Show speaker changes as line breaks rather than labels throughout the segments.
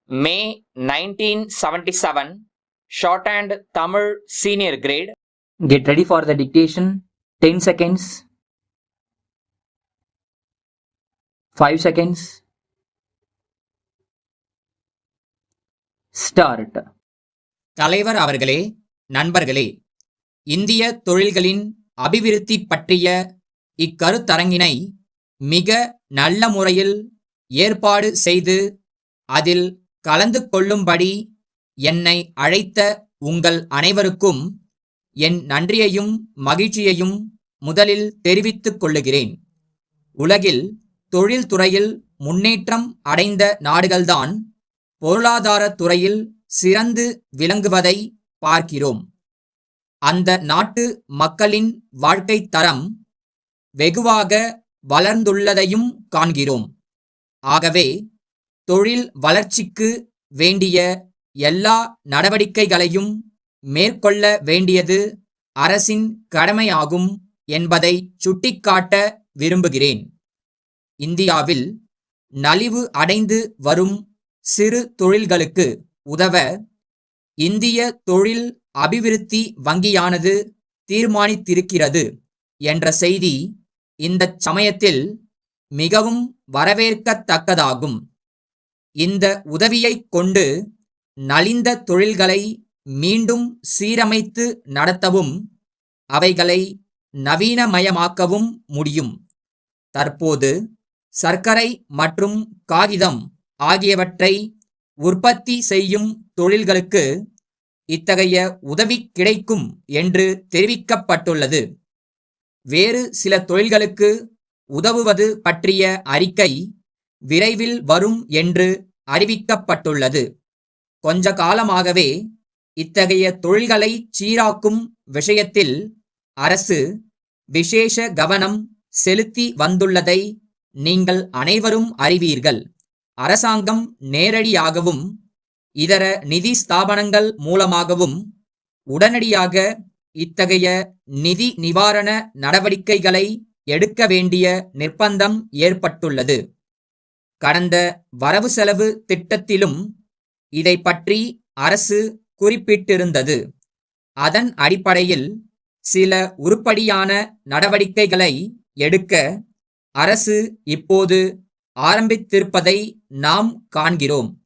May 1977, Shorthand Tamil Senior Grade.
Get ready for the dictation. 10 seconds. 5 seconds. Start.
தலைவர் அவர்களே, நண்பர்களே, இந்திய தொழில்களின் அபிவிருத்தி பற்றிய இக்கருத்தரங்கினை மிக நல்ல முறையில் ஏற்பாடு செய்து அதில் கலந்து கொள்ளும்படி என்னை அழைத்த உங்கள் அனைவருக்கும் என் நன்றியையும் மகிழ்ச்சியையும் முதலில் தெரிவித்துக் கொள்ளுகிறேன். உலகில் தொழில்துறையில் முன்னேற்றம் அடைந்த நாடுகள்தான் பொருளாதார துறையில் சிறந்து விளங்குவதை பார்க்கிறோம். அந்த நாட்டு மக்களின் வாழ்க்கை தரம் வெகுவாக வளர்ந்துள்ளதையும் காண்கிறோம். ஆகவே தொழில் வளர்ச்சிக்கு வேண்டிய எல்லா நடவடிக்கைகளையும் மேற்கொள்ள வேண்டியது அரசின் கடமையாகும் என்பதை சுட்டிக்காட்ட விரும்புகிறேன். இந்தியாவில் நலிவு அடைந்து வரும் சிறு தொழில்களுக்கு உதவ இந்திய தொழில் அபிவிருத்தி வங்கியானது தீர்மானித்திருக்கிறது என்ற செய்தி இந்த சமயத்தில் மிகவும் வரவேற்கத்தக்கதாகும். இந்த உதவியைக் கொண்டு நலிந்த தொழில்களை மீண்டும் சீரமைத்து நடத்தவும் அவைகளை நவீனமயமாக்கவும் முடியும். தற்போது சர்க்கரை மற்றும் காகிதம் ஆகியவற்றை உற்பத்தி செய்யும் தொழில்களுக்கு இத்தகைய உதவி கிடைக்கும் என்று தெரிவிக்கப்பட்டுள்ளது. வேறு சில தொழில்களுக்கு உதவுவது பற்றிய அறிக்கை விரைவில் வரும் என்று அறிவிக்கப்பட்டுள்ளது. கொஞ்ச காலமாகவே இத்தகைய தொழில்களை சீராக்கும் விஷயத்தில் அரசு விசேஷ கவனம் செலுத்தி வந்துள்ளதை நீங்கள் அனைவரும் அறிவீர்கள். அரசாங்கம் நேரடியாகவும் இதர நிதி ஸ்தாபனங்கள் மூலமாகவும் உடனடியாக இத்தகைய நிதி நிவாரண நடவடிக்கைகளை எடுக்க வேண்டிய நிர்பந்தம் ஏற்பட்டுள்ளது. கடந்த வரவு செலவு திட்டத்திலும் இதை பற்றி அரசு குறிப்பிட்டிருந்தது. அதன் அடிப்படையில் சில உருப்படியான நடவடிக்கைகளை எடுக்க அரசு இப்போது ஆரம்பித்திருப்பதை நாம் காண்கிறோம்.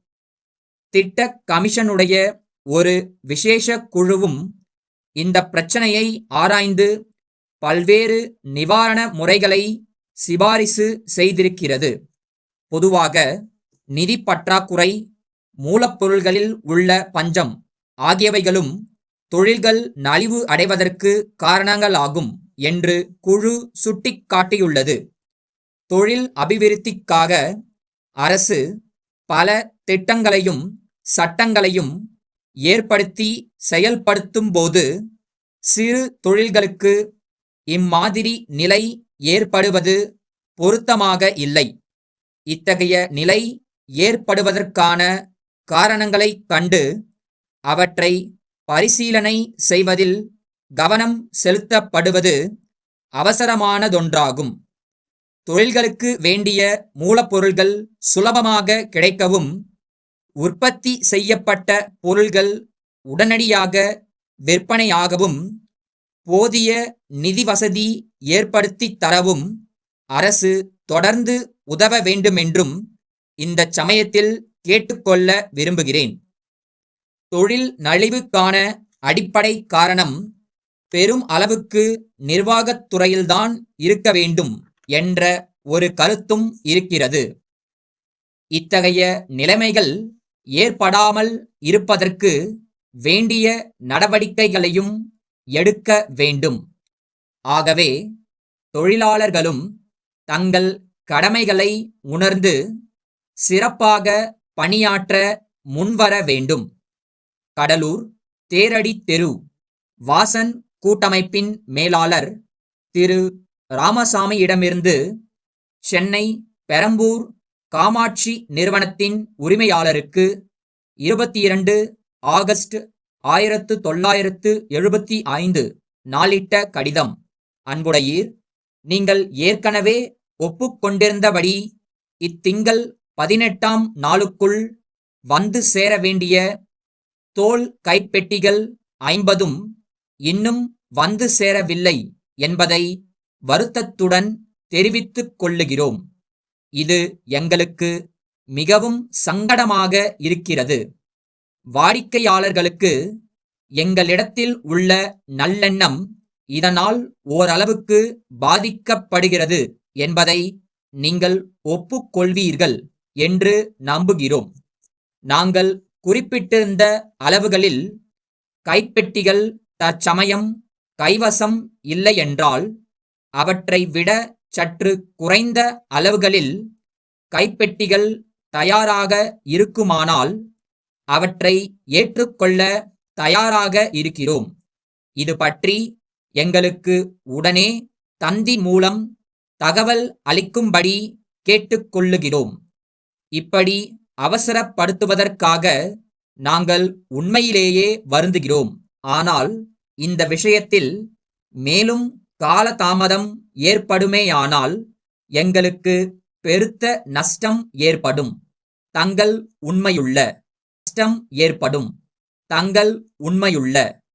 திட்ட கமிஷனுடைய ஒரு விசேஷ குழுவும் இந்த பிரச்சனையை ஆராய்ந்து பல்வேறு நிவாரண முறைகளை சிபாரிசு செய்திருக்கிறது. பொதுவாக நிதி பற்றாக்குறை, மூலப்பொருள்களில் உள்ள பஞ்சம் ஆகியவைகளும் தொழில்கள் நலிவு அடைவதற்கு காரணங்களாகும் என்று குழு சுட்டிக்காட்டியுள்ளது. தொழில் அபிவிருத்திக்காக அரசு பல திட்டங்களையும் சட்டங்களையும் ஏற்படுத்தி செயல்படுத்தும் போது சிறு தொழில்களுக்கு இம்மாதிரி நிலை ஏற்படுவது பொருத்தமாக இல்லை. இத்தகைய நிலை ஏற்படுவதற்கான காரணங்களைக் கண்டு அவற்றை பரிசீலனை செய்வதில் கவனம் செலுத்தப்படுவது அவசரமானதொன்றாகும். தொழில்களுக்கு வேண்டிய மூலப்பொருள்கள் சுலபமாக கிடைக்கவும், உற்பத்தி செய்யப்பட்ட பொருள்கள் உடனடியாக விற்பனையாகவும், போதிய நிதி வசதி ஏற்படுத்தி தரவும் அரசு தொடர்ந்து உதவ வேண்டுமென்றும் இந்த சமயத்தில் கேட்டுக்கொள்ள விரும்புகிறேன். தொழில் நலிவுக்கான அடிப்படை காரணம் பெரும் அளவுக்கு நிர்வாகத் துறையில்தான் இருக்க வேண்டும் என்ற ஒரு கருத்தும் இருக்கிறது. இத்தகைய நிலைமைகள் ஏற்படாமல் இருப்பதற்கு வேண்டிய நடவடிக்கைகளையும் எடுக்க வேண்டும். ஆகவே தொழிலாளர்களும் தங்கள் கடமைகளை உணர்ந்து சிறப்பாக பணியாற்ற முன்வர வேண்டும். கடலூர் தேரடி தெரு வாசன் கூட்டமைப்பின் மேலாளர் திரு ராமசாமியிடமிருந்து சென்னை பெரம்பூர் காமாட்சி நிறுவனத்தின் உரிமையாளருக்கு 22 ஆகஸ்ட் 1975 நாளிட்ட கடிதம். அன்புடையீர், நீங்கள் ஏற்கனவே ஒப்புக்கொண்டிருந்தபடி இத்திங்கள் 18ஆம் நாளுக்குள் வந்து சேர வேண்டிய தோல் கைப்பெட்டிகள் 50 இன்னும் வந்து சேரவில்லை என்பதை வருத்தத்துடன் தெரிவித்துக் கொள்ளுகிறோம். இது எங்களுக்கு மிகவும் சங்கடமாக இருக்கிறது. வாடிக்கையாளர்களுக்கு எங்களிடத்தில் உள்ள நல்லெண்ணம் இதனால் ஓரளவுக்கு பாதிக்கப்படுகிறது என்பதை நீங்கள் ஒப்புக்கொள்வீர்கள் என்று நம்புகிறோம். நாங்கள் குறிப்பிட்டிருந்த அளவுகளில் கைப்பெட்டிகள் தற்சமயம் கைவசம் இல்லையென்றால் அவற்றை விட சற்று குறைந்த அளவுகளில் கைப்பெட்டிகள் தயாராக இருக்குமானால் அவற்றை ஏற்றுக்கொள்ள தயாராக இருக்கிறோம். இது பற்றி எங்களுக்கு உடனே தந்தி மூலம் தகவல் அளிக்கும்படி கேட்டுக்கொள்ளுகிறோம். இப்படி அவசரப்படுத்துவதற்காக நாங்கள் உண்மையிலேயே வருந்துகிறோம். ஆனால் இந்த விஷயத்தில் மேலும் காலதாமதம் ஏற்படுமேயானால் எங்களுக்கு பெருத்த நஷ்டம் ஏற்படும். தங்கள் உண்மையுள்ள